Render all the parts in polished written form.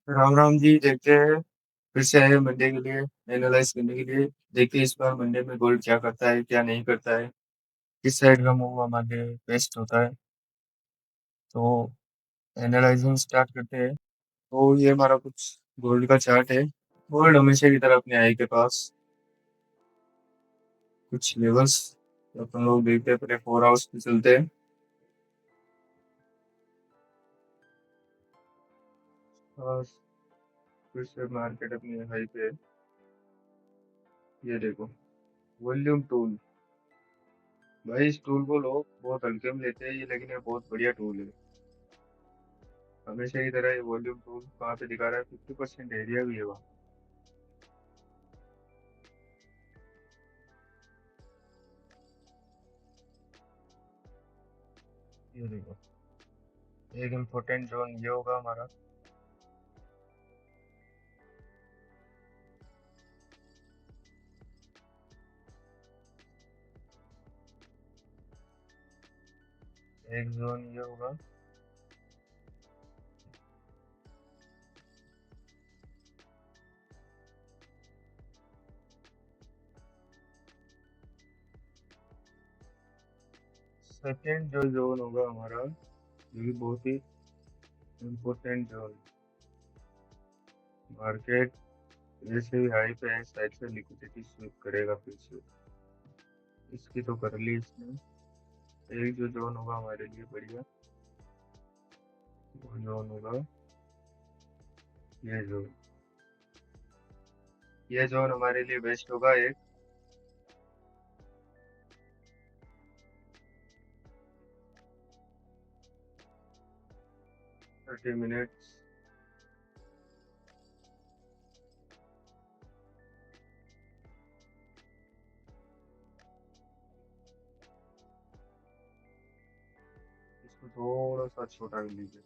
राम राम जी। देखते हैं, फिर से आए मंडे के लिए एनालाइज करने के लिए। देखते हैं इस बार मंडे में गोल्ड क्या करता है क्या नहीं करता है, किस साइड का मूव हमारे लिए बेस्ट होता है। तो एनालाइजिंग स्टार्ट करते हैं। तो ये हमारा कुछ गोल्ड का चार्ट है। गोल्ड हमेशा की तरह अपने आई के पास कुछ लेवल्स अपन लोग देखते हैं, अपने 4 आवर्स पे चलते हैं। और फिर से मार्केट अपनी हाई पे है। ये देखो, वॉल्यूम टूल। भाई इस टूल को लोग बहुत हल्के में लेते हैं ये, लेकिन ये बहुत बढ़िया टूल है। हमेशा की तरह ये वॉल्यूम टूल वहाँ पे दिखा रहा है, 50% एरिया भी है वहाँ। ये देखो, एक इम्पोर्टेंट जोन ये होगा हमारा। एक जोन ये होगा। सेकेंड जो जोन होगा हमारा, ये भी बहुत ही इम्पोर्टेंट जोन। मार्केट जैसे भी हाई पे है, साइड से लिक्विडिटी स्वीप करेगा फिर से। इसकी तो कर ली इसने। एक जो जोन होगा हमारे लिए बढ़िया, वो जोन होगा ये जोन। ये जोन हमारे लिए बेस्ट होगा। एक 30 मिनट्स। इसको थोड़ा सा छोटा कर लीजिए,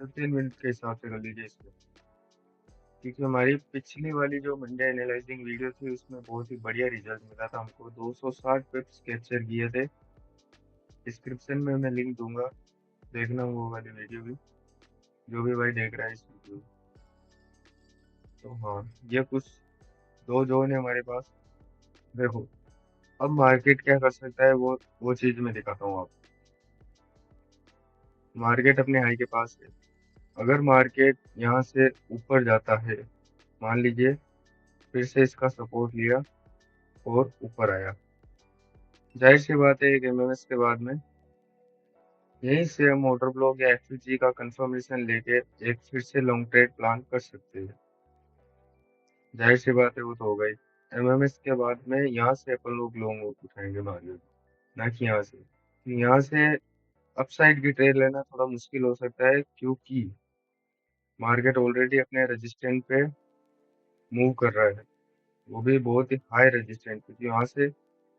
15 मिनट के हिसाब से कर लीजिए इसको। क्योंकि हमारी पिछली वाली जो मंडे एनालाइजिंग वीडियो थी उसमें बहुत ही बढ़िया रिजल्ट मिला था हमको। 260 पिप्स कैप्चर किए थे। डिस्क्रिप्शन में मैं लिंक दूंगा, देखना वो वाली वीडियो भी, जो भी भाई देख रहा है इस वीडियो को। तो हाँ, ये कुछ दो जोन है हमारे पास। देखो, अब मार्केट क्या कर सकता है वो चीज मैं दिखाता हूँ आपको। मार्केट अपने हाई के पास है। अगर मार्केट यहाँ से ऊपर जाता है, मान लीजिए फिर से इसका सपोर्ट लिया और ऊपर आया, जाहिर सी बात है एक एमएमएस के बाद में यहीं से हम ऑर्डर ब्लॉक या एफयूजी का कंफर्मेशन लेके एक फिर से लॉन्ग ट्रेड प्लान कर सकते हैं। जाहिर सी बात है वो तो होगा ही। एमएमएस के बाद में यहाँ से अपन लोग लॉन्ग उठाएंगे मार्केट, ना कि यहाँ से। यहाँ से अपसाइड की ट्रेड लेना थोड़ा मुश्किल हो सकता है, क्योंकि मार्केट ऑलरेडी अपने रेजिस्टेंट पे मूव कर रहा है। वो भी बहुत ही हाई रेजिस्टेंट, क्योंकि यहाँ से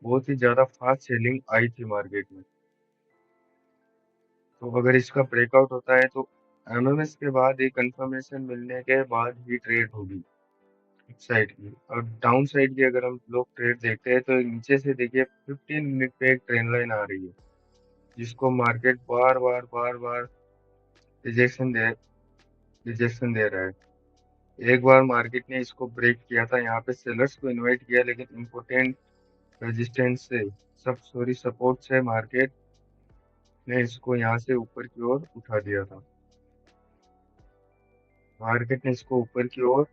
बहुत ही ज्यादा फास्ट सेलिंग आई थी मार्केट में। तो अगर इसका ब्रेकआउट होता है तो एमएमएस के बाद एक कंफर्मेशन मिलने के बाद ही ट्रेड होगी साइड की। और डाउन साइड की अगर हम लोग ट्रेड देखते हैं तो नीचे से देखिए 15 मिनट पे एक ट्रेंड लाइन आ रही है, जिसको मार्केट बार बार बार बार रिजेक्शन दे रिजेक्शन दे रहा है। एक बार मार्केट ने इसको ब्रेक किया था, यहाँ पे सेलर्स को इनवाइट किया, लेकिन इम्पोर्टेंट रेजिस्टेंस से सपोर्ट से मार्केट ने इसको यहाँ से ऊपर की ओर उठा दिया था। मार्केट ने इसको ऊपर की ओर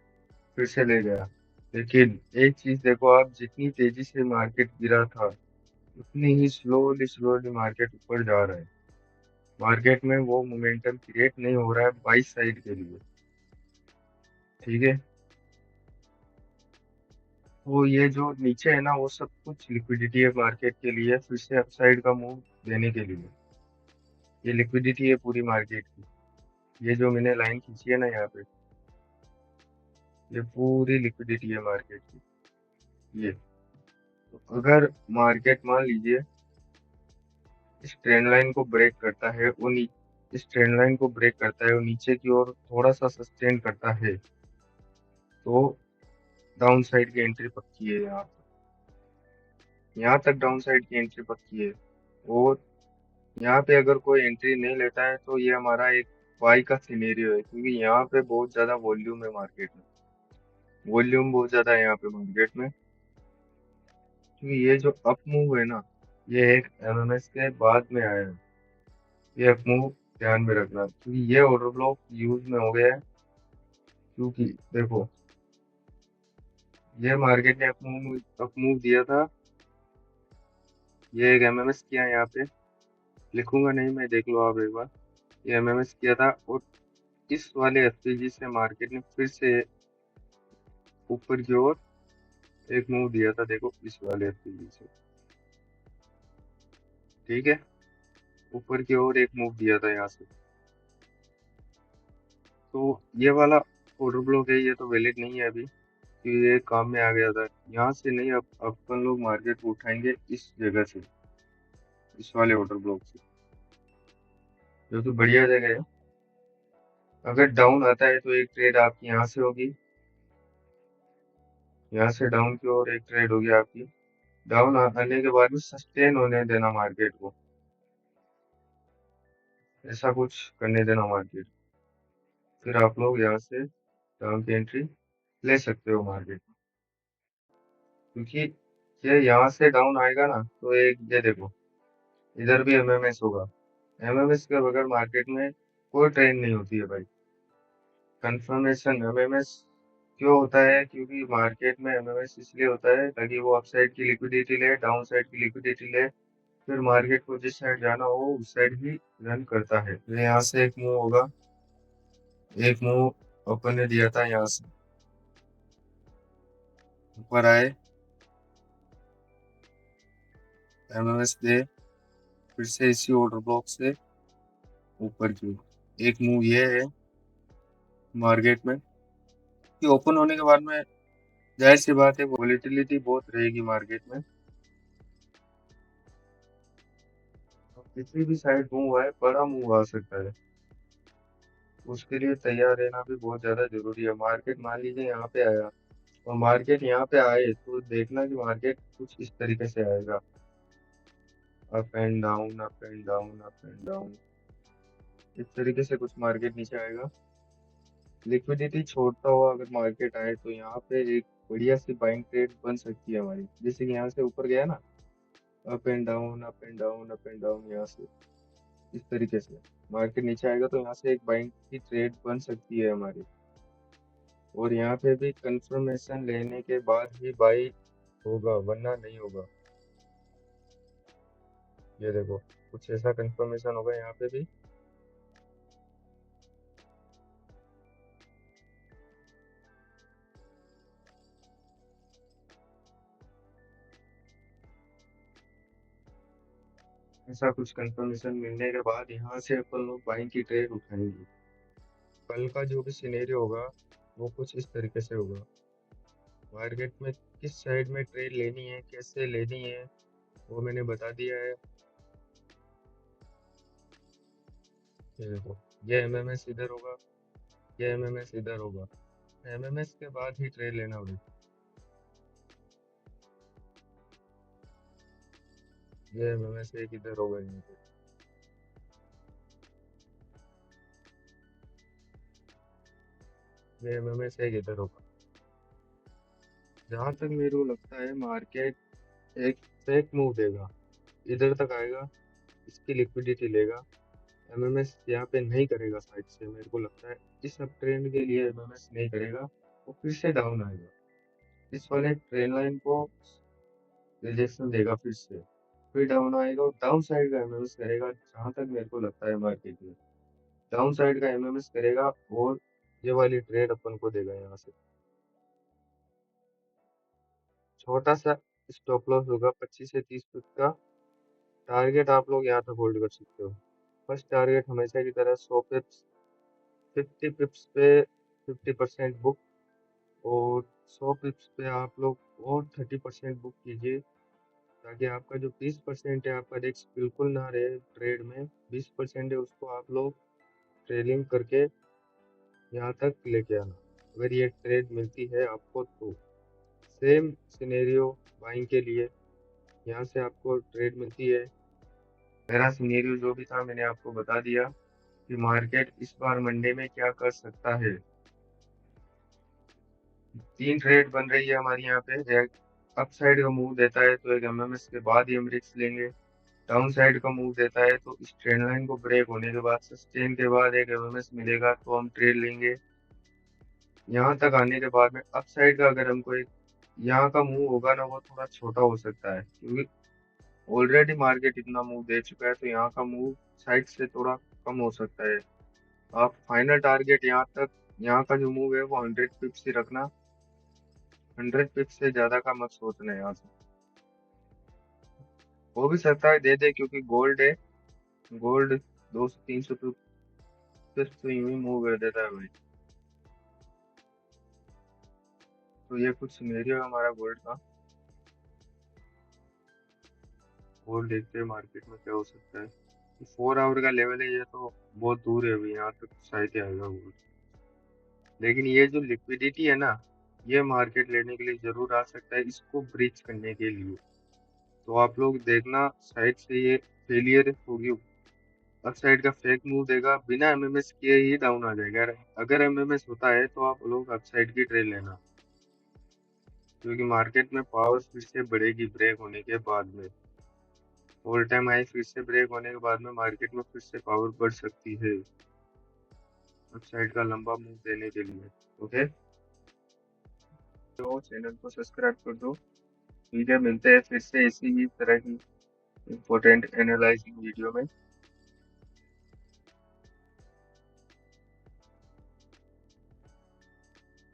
फिर से ले गया। लेकिन एक चीज देखो आप, जितनी तेजी से मार्केट गिरा था उतनी ही स्लोली स्लोली मार्केट ऊपर जा रहा है। मार्केट में वो मोमेंटम क्रिएट नहीं हो रहा है बाई साइड के लिए। ठीक है। तो ये जो नीचे है ना, वो सब कुछ लिक्विडिटी है मार्केट के लिए फिर से अपसाइड का मूव देने के लिए। ये लिक्विडिटी है पूरी मार्केट की। ये जो मैंने लाइन खींची है ना यहाँ पे, ये पूरी लिक्विडिटी है मार्केट की। ये तो अगर मार्केट मान लीजिए इस ट्रेंड लाइन को ब्रेक करता है, इस ट्रेंड लाइन को ब्रेक करता है और नीचे की ओर थोड़ा सा सस्टेन करता है, तो डाउन साइड की एंट्री पक्की है। यहाँ तक डाउन साइड की एंट्री पक्की है। और यहाँ पे अगर कोई एंट्री नहीं लेता है तो ये हमारा एक बाई का सिनेरियो है, क्योंकि यहाँ पे बहुत ज्यादा वॉल्यूम है मार्केट में। वॉल्यूम बहुत ज्यादा है यहाँ पे मार्केट में, क्योंकि ये जो अप मूव है ना, ये एक एमएमएस के बाद में आया है। ये अप मूव ध्यान में रखना, क्योंकि ये ऑर्डर ब्लॉक यूज में हो गया है। क्योंकि देखो, ये मार्केट ने अप मूव दिया था। ये एक एमएमएस किया है यहाँ पे, लिखूंगा नहीं मैं, देख लो आप एक बार। ये एमएमएस किया था, और इस वाले एफपीजी से मार्केट ने फिर से ऊपर की ओर एक मूव दिया था, देखो इस वाले एफपीजी से। ठीक है, ऊपर की ओर एक मूव दिया था यहाँ से। तो ये वाला ऑर्डर ब्लॉक है, ये तो वैलिड नहीं है अभी, कि ये काम में आ गया था। यहाँ से नहीं, अब अपन लोग मार्केट को उठाएंगे इस जगह से, इस वाले ऑर्डर ब्लॉक से, जो कि बढ़िया जगह है। अगर डाउन आता है तो एक ट्रेड आपकी यहाँ से होगी, यहाँ से डाउन की ओर एक ट्रेड होगी आपकी। डाउन आने के बाद में सस्टेन होने देना मार्केट को, ऐसा कुछ करने देना मार्केट। फिर आप लोग यहाँ से डाउन की एंट्री ले सकते हो मार्केट में। क्योंकि ये यहाँ से डाउन आएगा ना, तो एक ये देखो, इधर भी एमएमएस होगा। एमएमएस के बगैर मार्केट में कोई ट्रेंड नहीं होती है भाई। कंफर्मेशन एमएमएस क्यों होता है? क्योंकि मार्केट में एमएमएस इसलिए होता है ताकि वो अपसाइड की लिक्विडिटी ले, डाउन साइड की लिक्विडिटी ले, फिर मार्केट को जिस साइड जाना हो उस साइड ही रन करता है। तो यहाँ से एक मूव होगा, एक मूव अपन ने दिया था यहाँ से ऊपर आए, एमएमएस दे, फिर से इसी ऑर्डर ब्लॉक से ऊपर की एक मूव ये है मार्केट में, कि ओपन होने के बाद में जाहिर सी बात है वॉलेटिलिटी बहुत रहेगी मार्केट में। अब किसी भी साइड मूव आए, बड़ा मूव आ सकता है, उसके लिए तैयार रहना भी बहुत ज्यादा जरूरी है। मार्केट मान लीजिए यहाँ पे आया, और मार्केट यहाँ पे आए तो देखना कि मार्केट कुछ इस तरीके से आएगा, up and down, up and down, up and down, इस तरीके से कुछ मार्केट नीचे आएगा। लिक्विडिटी छोड़ता हुआ अगर मार्केट आए तो यहाँ पे एक बढ़िया सी बाइंग ट्रेड बन सकती है हमारी, जैसे कि यहाँ से ऊपर गया ना, up and down, up and down, up and down, यहाँ से इस तरीके से मार्केट नीचे आएगा तो यहाँ से एक बाइंग की ट्रेड बन सकती है हमारी। और यहाँ पे भी कंफर्मेशन लेने के बाद ही बाई होगा, वरना नहीं होगा। ये देखो, कुछ ऐसा कंफर्मेशन होगा यहाँ पे भी। ऐसा कुछ कंफर्मेशन मिलने के बाद यहाँ से अपन लोग बाइंग की ट्रेड उठाएंगे। कल का जो भी सिनेरियो होगा वो कुछ इस तरीके से होगा। मार्केट में किस साइड में ट्रेड लेनी है, कैसे लेनी है, वो मैंने बता दिया है। ये देखो, ये एमएमएस इधर होगा, ये एमएमएस इधर होगा, एमएमएस के बाद ही ट्रेड लेना होगा। ये एमएमएस एक इधर होगा यहाँ पे, ये एमएमएस एक इधर होगा। जहां तक मेरे को लगता है मार्केट एक फेक मूव देगा, इधर तक आएगा, इसकी लिक्विडिटी लेगा, एमएमएस यहाँ पे नहीं करेगा साइड से, मेरे को लगता है इस अप ट्रेंड के लिए एमएमएस नहीं करेगा, वो फिर से डाउन आएगा, इस वाले ट्रेन लाइन को रिजेक्शन देगा फिर डाउन आएगा और डाउन साइड का एमएमएस करेगा। जहां तक मेरे को लगता है मार्केट में डाउन साइड का एमएमएस करेगा, और ये वाली ट्रेड अपन को देगा यहाँ से। छोटा सा स्टॉप लॉस होगा 25 से 30 पिप का। टारगेट आप लोग यहाँ तक होल्ड कर सकते हो। फर्स्ट टारगेट हमेशा की तरह 100 पिप्स, 50 पिप्स पे 50% बुक, और 100 पिप्स पे आप लोग और 30% बुक कीजिए, ताकि आपका जो 20% है आपका रिस्क बिल्कुल ना रहे ट्रेड में। 20% है उसको आप लोग ट्रेलिंग करके यहाँ तक लेके आना, अगर ये ट्रेड मिलती है आपको तो। सेम सिनेरियो बाइंग के लिए, यहाँ से आपको ट्रेड मिलती है, मेरा सिनेरियो जो भी था मैंने आपको बता दिया कि मार्केट इस बार मंडे में क्या कर सकता है। 3 ट्रेड बन रही है हमारी यहाँ पे। एक अप साइड का मूव देता है तो एक एमएमएस के बाद ही हम रिस्क लेंगे। डाउन साइड का मूव देता है तो इस ट्रेंड लाइन को ब्रेक होने के बाद सस्टेन के बाद एक एमएमएस मिलेगा तो हम ट्रेड लेंगे। यहाँ तक आने के बाद में अप साइड का अगर हमको एक यहाँ का मूव होगा ना, वो थोड़ा छोटा हो सकता है क्योंकि ऑलरेडी मार्केट इतना मूव दे चुका है, तो यहाँ का मूव साइड से थोड़ा कम हो सकता है। आप फाइनल टारगेट यहाँ तक, यहाँ का जो मूव है वो 100 पिप्स ही रखना। 100 पिप्स से ज्यादा का मत सोचना यहाँ से। हो भी सकता है दे दे क्योंकि गोल्ड है। गोल्ड 200-300 पिप्स तो यूं ही मूव कर देता है भाई। तो ये कुछ सिनेरियो है हमारा गोल्ड का। गोल्ड देखते हैं मार्केट में क्या हो सकता है। 4 आवर का लेवल है, ये तो बहुत दूर है अभी, यहाँ तक शायद ही आएगा गोल्ड। लेकिन ये जो लिक्विडिटी है ना, ये मार्केट लेने के लिए जरूर आ सकता है, इसको ब्रीच करने के लिए। तो आप लोग देखना साइड से ये फेलियर होगी, अप साइड का फेक मूव देगा, बिना एमएमएस किए ही डाउन आ जाएगा। अगर एमएमएस होता है तो आप लोग अप साइड की ट्रेड लेना, क्योंकि मार्केट में पावर फिर से बढ़ेगी ब्रेक होने के बाद में। ऑल टाइम हाई फिर से ब्रेक होने के बाद में मार्केट में फिर से पावर बढ़ सकती है अप साइड का लंबा मूव देने के लिए। ओके, तो चैनल को सब्सक्राइब कर दो। ठीक है, मिलते हैं फिर से इसी ही तरह की इम्पोर्टेंट एनालाइजिंग वीडियो में।